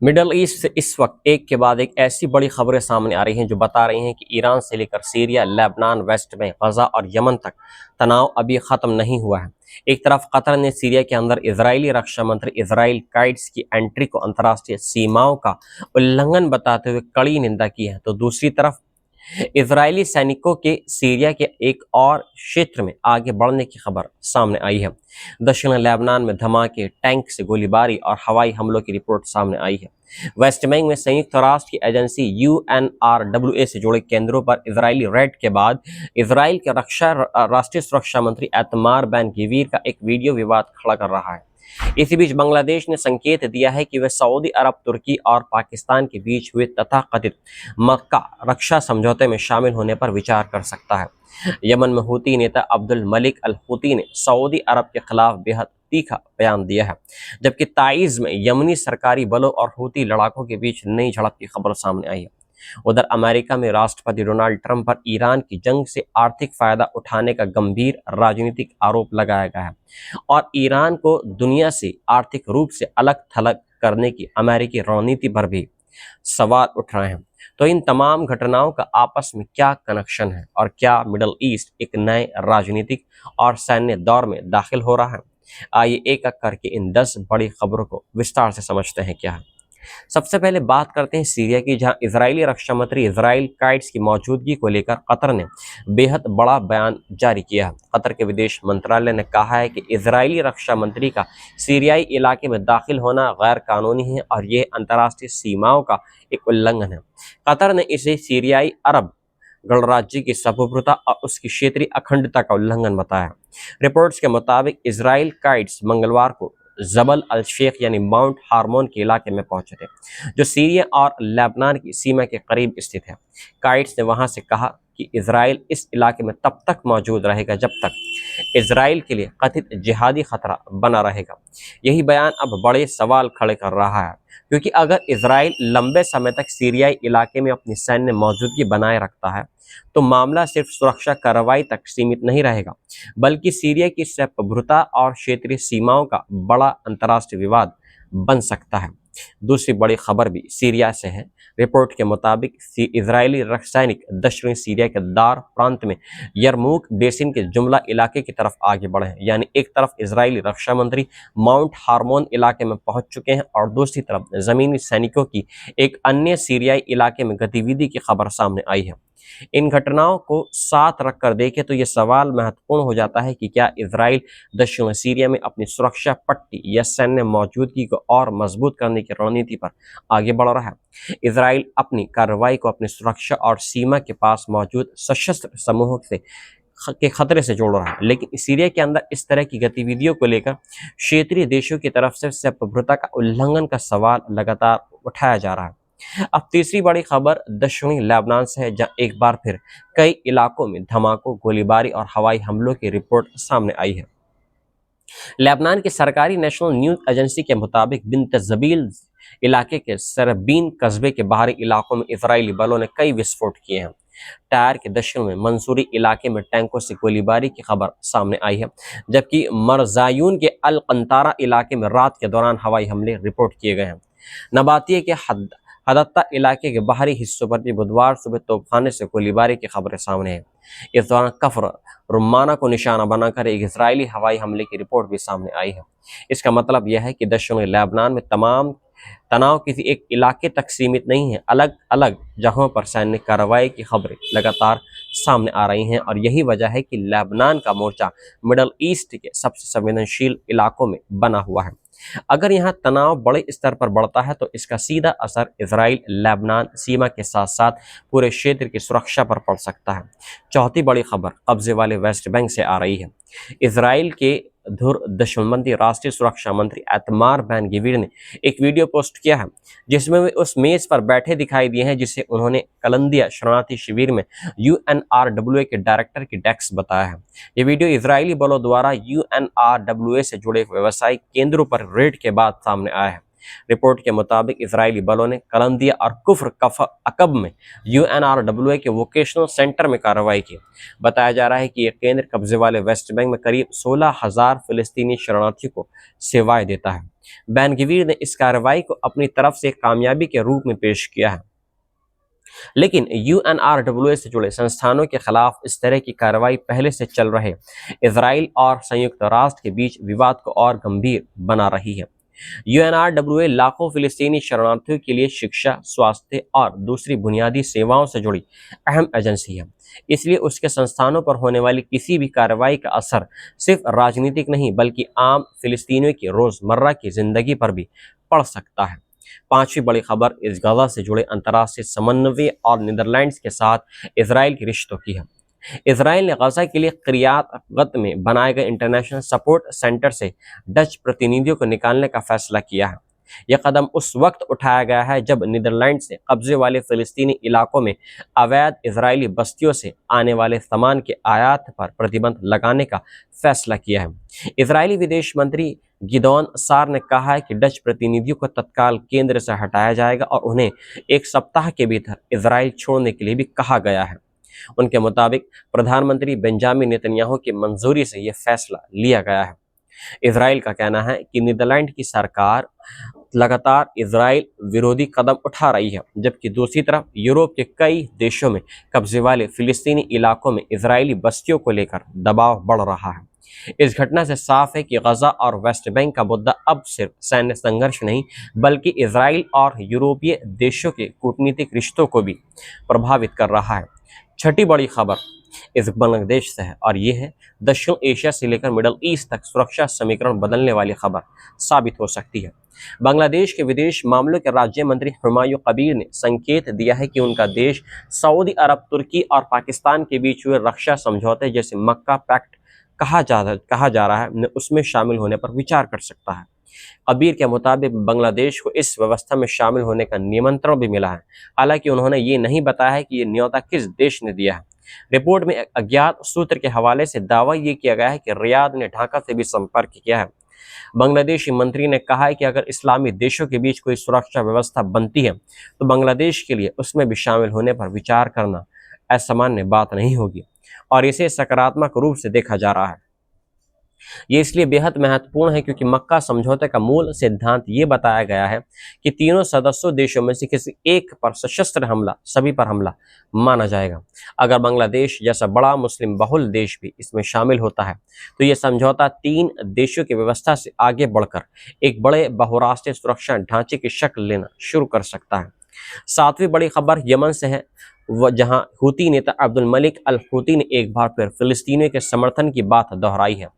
Middle east से इस वक्त एक के बाद एक ऐसी बड़ी खबरें सामने आ रही हैं जो बता रही हैं कि ईरान से लेकर सीरिया, लेबनान, वेस्ट में गजा और यमन तक तनाव अभी खत्म नहीं हुआ है। एक तरफ कतर ने सीरिया के अंदर इजरायली रक्षा मंत्री इजराइल काइट्स की एंट्री को अंतर्राष्ट्रीय सीमाओं का उल्लंघन बताते हुए कड़ी निंदा की है, तो दूसरी तरफ इजरायली सैनिकों के सीरिया के एक और क्षेत्र में आगे बढ़ने की खबर सामने आई है। दक्षिण लेबनान में धमाके, टैंक से गोलीबारी और हवाई हमलों की रिपोर्ट सामने आई है। वेस्ट बैंक में संयुक्त राष्ट्र की एजेंसी यूएनआरडब्ल्यूए से जुड़े केंद्रों पर इजरायली रेड के बाद इजराइल के राष्ट्रीय सुरक्षा मंत्री एतमार बैन गिवीर का एक वीडियो विवाद खड़ा कर रहा है। इसी बीच बांग्लादेश ने संकेत दिया है कि वह सऊदी अरब, तुर्की और पाकिस्तान के बीच हुए तथाकथित मक्का रक्षा समझौते में शामिल होने पर विचार कर सकता है। यमन में हूती नेता अब्दुल मलिक अल हूती ने सऊदी अरब के खिलाफ बेहद तीखा बयान दिया है, जबकि ताइज में यमनी सरकारी बलों और हूती लड़ाकों के बीच नई झड़प की खबर सामने आई है। उधर अमेरिका में राष्ट्रपति डोनाल्ड ट्रंप पर ईरान की जंग से आर्थिक फायदा उठाने का गंभीर राजनीतिक आरोप लगाया गया है और ईरान को दुनिया से आर्थिक रूप से अलग थलग करने की अमेरिकी रणनीति पर भी सवाल उठ रहे हैं। तो इन तमाम घटनाओं का आपस में क्या कनेक्शन है और क्या मिडल ईस्ट एक नए राजनीतिक और सैन्य दौर में दाखिल हो रहा है? आइए एक एक करके इन 10 बड़ी खबरों को विस्तार से समझते हैं क्या है। सबसे पहले बात करते हैं सीरिया की, जहां इजरायली रक्षा मंत्री इजराइल काइट्स की मौजूदगी को लेकर कतर ने बेहद बड़ा बयान जारी किया है। कतर के विदेश मंत्रालय ने कहा है कि इजरायली रक्षा मंत्री का सीरियाई इलाके में दाखिल होना गैर कानूनी है और यह अंतर्राष्ट्रीय सीमाओं का एक उल्लंघन है। कतर ने इसे सीरियाई अरब गणराज्य की सार्वभौमता और उसकी क्षेत्रीय अखंडता का उल्लंघन बताया। रिपोर्ट्स के मुताबिक इजराइल काइट्स मंगलवार को जबल अल शेख यानी माउंट हार्मोन के इलाके में पहुंचे थे, जो सीरिया और लेबनान की सीमा के करीब स्थित है। काइट्स ने वहां से कहा कि इजराइल इस इलाके में तब तक मौजूद रहेगा जब तक इजराइल के लिए कथित जिहादी खतरा बना रहेगा। यही बयान अब बड़े सवाल खड़े कर रहा है, क्योंकि अगर इजराइल लंबे समय तक सीरियाई इलाके में अपनी सैन्य मौजूदगी बनाए रखता है तो मामला सिर्फ सुरक्षा कार्रवाई तक सीमित नहीं रहेगा, बल्कि सीरिया की सार्वभौमता और क्षेत्रीय सीमाओं का बड़ा अंतर्राष्ट्रीय विवाद बन सकता है। दूसरी बड़ी खबर भी सीरिया से है। रिपोर्ट के मुताबिक इजरायली सैनिक दक्षिणी सीरिया के दार प्रांत में यरमूक बेसिन के जुमला इलाके की तरफ आगे बढ़े हैं। यानी एक तरफ इजरायली रक्षा मंत्री माउंट हार्मोन इलाके में पहुंच चुके हैं और दूसरी तरफ जमीनी सैनिकों की एक अन्य सीरियाई इलाके में गतिविधि की खबर सामने आई है। इन घटनाओं को साथ रखकर देखें तो यह सवाल महत्वपूर्ण हो जाता है कि क्या इजराइल दक्षिण सीरिया में अपनी सुरक्षा पट्टी या सैन्य मौजूदगी को और मजबूत करने की रणनीति पर आगे बढ़ रहा है। इजराइल अपनी कार्रवाई को अपनी सुरक्षा और सीमा के पास मौजूद सशस्त्र समूहों के खतरे से जोड़ रहा है, लेकिन सीरिया के अंदर इस तरह की गतिविधियों को लेकर क्षेत्रीय देशों की तरफ से सार्वभौमता का उल्लंघन का सवाल लगातार उठाया जा रहा है। अब तीसरी बड़ी खबर दक्षिणी लेबनान से है, जहां एक बार फिर कई इलाकों में धमाकों, गोलीबारी और हवाई हमलों की रिपोर्ट सामने आई है। लेबनान की सरकारी नेशनल न्यूज एजेंसी के मुताबिक बिन जबील इलाके के सरबीन कस्बे के बाहरी इलाकों में इजरायली बलों ने कई विस्फोट किए हैं। टायर के दक्षिण में मंसूरी इलाके में टैंकों से गोलीबारी की खबर सामने आई है, जबकि मरजायून के अल कंतारा इलाके में रात के दौरान हवाई हमले रिपोर्ट किए गए हैं। नबातिया के हदत्ता इलाके के बाहरी हिस्सों पर भी बुधवार सुबह तोपखाने से गोलीबारी की खबरें सामने हैं। इस दौरान कफर रुमाना को निशाना बनाकर एक इजरायली हवाई हमले की रिपोर्ट भी सामने आई है। इसका मतलब यह है कि दक्षिणी लेबनान में तमाम तनाव किसी एक इलाके तक सीमित नहीं है, अलग अलग जगहों पर सैन्य कार्रवाई की खबरें लगातार सामने आ रही हैं और यही वजह है कि लेबनान का मोर्चा मिडल ईस्ट के सबसे संवेदनशील इलाकों में बना हुआ है। अगर यहाँ तनाव बड़े स्तर पर बढ़ता है तो इसका सीधा असर इजराइल लेबनान सीमा के साथ साथ पूरे क्षेत्र की सुरक्षा पर पड़ सकता है। चौथी बड़ी खबर कब्जे वाले वेस्ट बैंक से आ रही है। इजराइल के धुर दशमलबंदी राष्ट्रीय सुरक्षा मंत्री एतमार बैन गिवीर ने एक वीडियो पोस्ट किया है, जिसमें वे उस मेज पर बैठे दिखाई दिए हैं जिसे उन्होंने कलंदिया शरणार्थी शिविर में यूएनआरडब्ल्यूए के डायरेक्टर की डेस्क बताया है। ये वीडियो इजरायली बलों द्वारा यूएनआरडब्ल्यूए से जुड़े व्यवसायिक केंद्रों पर रेड के बाद सामने आया है। रिपोर्ट के मुताबिक इजरायली बलों ने कलंदिया और कुफ्र अकब में UNRWA के वोकेशनल सेंटर में कार्रवाई की। बताया जा रहा है कि यह केंद्र कब्जे वाले वेस्ट बैंक में करीब 16,000 फिलिस्तीनी शरणार्थियों को सेवाएं देता है। बैन गवीर ने इस कार्रवाई को अपनी तरफ से एक कामयाबी के रूप में पेश किया है, लेकिन UNRWA से जुड़े संस्थानों के खिलाफ इस तरह की कार्रवाई पहले से चल रहे इजराइल और संयुक्त राष्ट्र के बीच विवाद को और गंभीर बना रही है। UNRWA लाखों फिलिस्तीनी शरणार्थियों के लिए शिक्षा, स्वास्थ्य और दूसरी बुनियादी सेवाओं से जुड़ी अहम एजेंसी है। इसलिए उसके संस्थानों पर होने वाली किसी भी कार्रवाई का असर सिर्फ राजनीतिक नहीं बल्कि आम फिलिस्तीनियों की रोजमर्रा की जिंदगी पर भी पड़ सकता है। पांचवी बड़ी खबर इस गजा से जुड़े अंतर्राष्ट्रीय समन्वय और नीदरलैंड्स के साथ इसराइल के रिश्तों की है। इसराइल ने गजा के लिए क़ियादत में बनाए गए इंटरनेशनल सपोर्ट सेंटर से डच प्रतिनिधियों को निकालने का फैसला किया है। यह कदम उस वक्त उठाया गया है जब नीदरलैंड से कब्जे वाले फिलिस्तीनी इलाकों में अवैध इजरायली बस्तियों से आने वाले सामान के आयात पर प्रतिबंध लगाने का फैसला किया है। इजरायली विदेश मंत्री गिदोन सार ने कहा है कि डच प्रतिनिधियों को तत्काल केंद्र से हटाया जाएगा और उन्हें एक सप्ताह के भीतर इजराइल छोड़ने के लिए भी कहा गया है। उनके मुताबिक प्रधानमंत्री बेंजामिन नेतन्याहू की मंजूरी से यह फैसला लिया गया है। इजराइल का कहना है कि नीदरलैंड की सरकार लगातार इजराइल विरोधी कदम उठा रही है, जबकि दूसरी तरफ यूरोप के कई देशों में कब्जे वाले फिलिस्तीनी इलाकों में इजरायली बस्तियों को लेकर दबाव बढ़ रहा है। इस घटना से साफ है कि गजा और वेस्ट बैंक का मुद्दा अब सिर्फ सैन्य संघर्ष नहीं बल्कि इजराइल और यूरोपीय देशों के कूटनीतिक रिश्तों को भी प्रभावित कर रहा है। छठी बड़ी खबर इस बांग्लादेश से है और ये है दक्षिण एशिया से लेकर मिडल ईस्ट तक सुरक्षा समीकरण बदलने वाली खबर साबित हो सकती है। बांग्लादेश के विदेश मामलों के राज्य मंत्री हुमायूं कबीर ने संकेत दिया है कि उनका देश सऊदी अरब, तुर्की और पाकिस्तान के बीच हुए रक्षा समझौते जैसे मक्का पैक्ट कहा जा रहा है ने उसमें शामिल होने पर विचार कर सकता है। कबीर के मुताबिक बांग्लादेश को इस व्यवस्था में शामिल होने का निमंत्रण भी मिला है, हालांकि उन्होंने ये नहीं बताया है कि ये न्योता किस देश ने दिया है। रिपोर्ट में अज्ञात सूत्र के हवाले से दावा ये किया गया है कि रियाद ने ढाका से भी संपर्क किया है। बांग्लादेशी मंत्री ने कहा है कि अगर इस्लामी देशों के बीच कोई सुरक्षा व्यवस्था बनती है तो बांग्लादेश के लिए उसमें भी शामिल होने पर विचार करना असामान्य बात नहीं होगी और इसे सकारात्मक रूप से देखा जा रहा है। ये इसलिए बेहद महत्वपूर्ण है क्योंकि मक्का समझौते का मूल सिद्धांत ये बताया गया है कि तीनों सदस्यों देशों में से किसी एक पर सशस्त्र हमला सभी पर हमला माना जाएगा। अगर बांग्लादेश जैसा बड़ा मुस्लिम बहुल देश भी इसमें शामिल होता है तो ये समझौता तीन देशों की व्यवस्था से आगे बढ़कर एक बड़े बहुराष्ट्रीय सुरक्षा ढांचे की शक्ल लेना शुरू कर सकता है। सातवीं बड़ी खबर यमन से है, जहां हूती नेता अब्दुल मलिक अल हूती ने एक बार फिर फिलिस्तीनियों के समर्थन की बात दोहराई है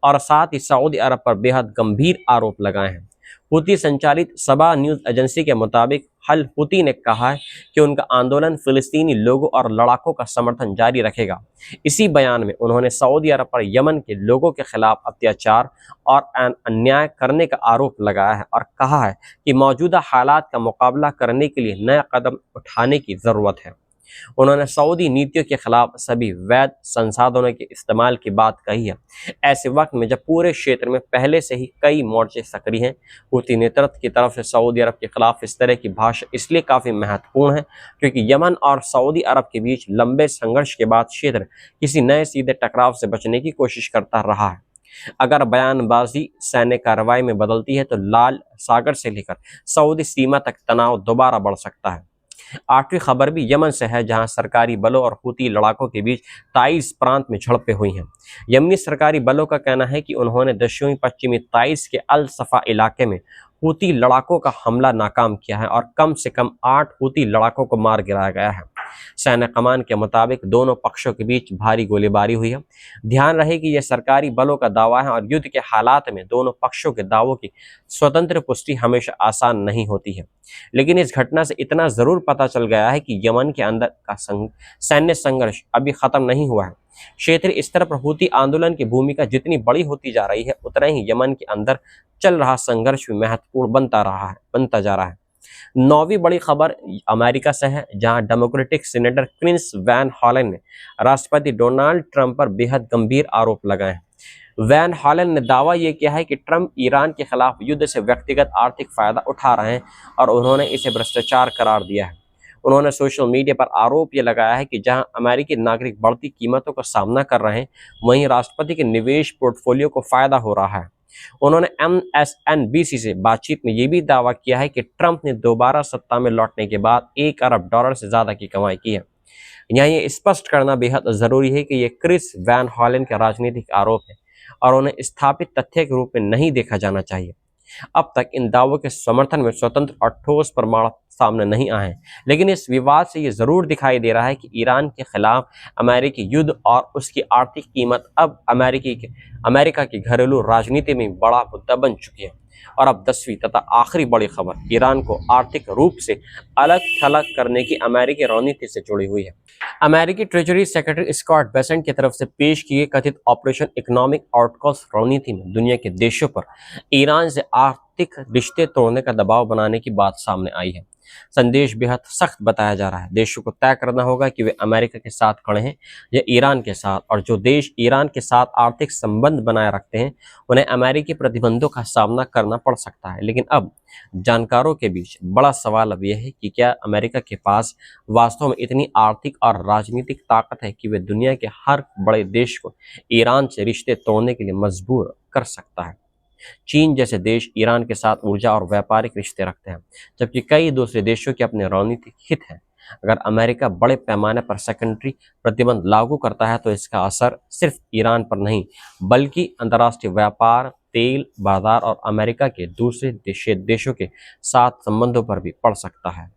और साथ ही सऊदी अरब पर बेहद गंभीर आरोप लगाए हैं। हूती संचालित सबा न्यूज एजेंसी के मुताबिक अल हूती ने कहा है कि उनका आंदोलन फिलिस्तीनी लोगों और लड़ाकों का समर्थन जारी रखेगा। इसी बयान में उन्होंने सऊदी अरब पर यमन के लोगों के खिलाफ अत्याचार और अन्याय करने का आरोप लगाया है और कहा है कि मौजूदा हालात का मुकाबला करने के लिए नया कदम उठाने की जरूरत है। उन्होंने सऊदी नीतियों के खिलाफ सभी वैध संसाधनों के इस्तेमाल की बात कही है, ऐसे वक्त में जब पूरे क्षेत्र में पहले से ही कई मोर्चे सक्रिय हैं। हूती नेतृत्व की तरफ से सऊदी अरब के खिलाफ इस तरह की भाषा इसलिए काफ़ी महत्वपूर्ण है क्योंकि यमन और सऊदी अरब के बीच लंबे संघर्ष के बाद क्षेत्र किसी नए सीधे टकराव से बचने की कोशिश करता रहा है। अगर बयानबाजी सैन्य कार्रवाई में बदलती है तो लाल सागर से लेकर सऊदी सीमा तक तनाव दोबारा बढ़ सकता है। आठवीं खबर भी यमन से है, जहां सरकारी बलों और हूती लड़ाकों के बीच ताइज प्रांत में झड़पें हुई हैं। यमनी सरकारी बलों का कहना है कि उन्होंने दक्षिणी पश्चिमी ताइज के अल सफा इलाके में हूती लड़ाकों का हमला नाकाम किया है और कम से कम 8 हूती लड़ाकों को मार गिराया गया है। सैन्य कमान के मुताबिक दोनों पक्षों के बीच भारी गोलीबारी हुई है। ध्यान रहे कि यह सरकारी बलों का दावा है और युद्ध के हालात में दोनों पक्षों के दावों की स्वतंत्र पुष्टि हमेशा आसान नहीं होती है, लेकिन इस घटना से इतना जरूर पता चल गया है कि यमन के अंदर का सैन्य संघर्ष अभी खत्म नहीं हुआ है। क्षेत्रीय स्तर पर हूती आंदोलन की भूमिका जितनी बड़ी होती जा रही है उतना ही यमन के अंदर चल रहा संघर्ष भी महत्वपूर्ण बनता जा रहा है। नौवीं बड़ी खबर अमेरिका से है, जहां डेमोक्रेटिक सीनेटर क्रिस वैन हॉलन ने राष्ट्रपति डोनाल्ड ट्रंप पर बेहद गंभीर आरोप लगाए हैं। वैन हॉलन ने दावा यह किया है कि ट्रंप ईरान के खिलाफ युद्ध से व्यक्तिगत आर्थिक फायदा उठा रहे हैं और उन्होंने इसे भ्रष्टाचार करार दिया है। उन्होंने सोशल मीडिया पर आरोप यह लगाया है कि जहां अमेरिकी नागरिक बढ़ती कीमतों का सामना कर रहे हैं, वहीं राष्ट्रपति के निवेश पोर्टफोलियो को फायदा हो रहा है। उन्होंने MSNBC से बातचीत में यह भी दावा किया है कि ट्रंप ने दोबारा सत्ता में लौटने के बाद $1 अरब से ज्यादा की कमाई की है। यहाँ ये स्पष्ट करना बेहद जरूरी है कि ये क्रिस वैन हॉलन के राजनीतिक आरोप है और उन्हें स्थापित तथ्य के रूप में नहीं देखा जाना चाहिए। अब तक इन दावों के समर्थन में स्वतंत्र और ठोस प्रमाण सामने नहीं आए हैं, लेकिन इस विवाद से ये जरूर दिखाई दे रहा है कि ईरान के खिलाफ अमेरिकी युद्ध और उसकी आर्थिक कीमत अब अमेरिका की घरेलू राजनीति में बड़ा मुद्दा बन चुकी है। और अब 10वीं तथा आखिरी बड़ी खबर ईरान को आर्थिक रूप से अलग थलग करने की अमेरिकी रणनीति से जुड़ी हुई है। अमेरिकी ट्रेजरी सेक्रेटरी स्कॉट बेसेंट की तरफ से पेश की गई कथित ऑपरेशन इकोनॉमिक आउटकॉस्ट रणनीति में दुनिया के देशों पर ईरान से आर्थिक रिश्ते तोड़ने का दबाव बनाने की बात सामने आई है। संदेश बेहद सख्त बताया जा रहा है। देशों को तय करना होगा कि वे अमेरिका के साथ खड़े हैं या ईरान के साथ, और जो देश ईरान के साथ आर्थिक संबंध बनाए रखते हैं उन्हें अमेरिकी प्रतिबंधों का सामना करना पड़ सकता है। लेकिन अब जानकारों के बीच बड़ा सवाल अब यह है कि क्या अमेरिका के पास वास्तव में इतनी आर्थिक और राजनीतिक ताकत है कि वे दुनिया के हर बड़े देश को ईरान से रिश्ते तोड़ने के लिए मजबूर कर सकता है। चीन जैसे देश ईरान के साथ ऊर्जा और व्यापारिक रिश्ते रखते हैं, जबकि कई दूसरे देशों के अपने रणनीतिक हित हैं। अगर अमेरिका बड़े पैमाने पर सेकेंडरी प्रतिबंध लागू करता है तो इसका असर सिर्फ ईरान पर नहीं बल्कि अंतर्राष्ट्रीय व्यापार, तेल बाजार और अमेरिका के दूसरे देशों के साथ संबंधों पर भी पड़ सकता है।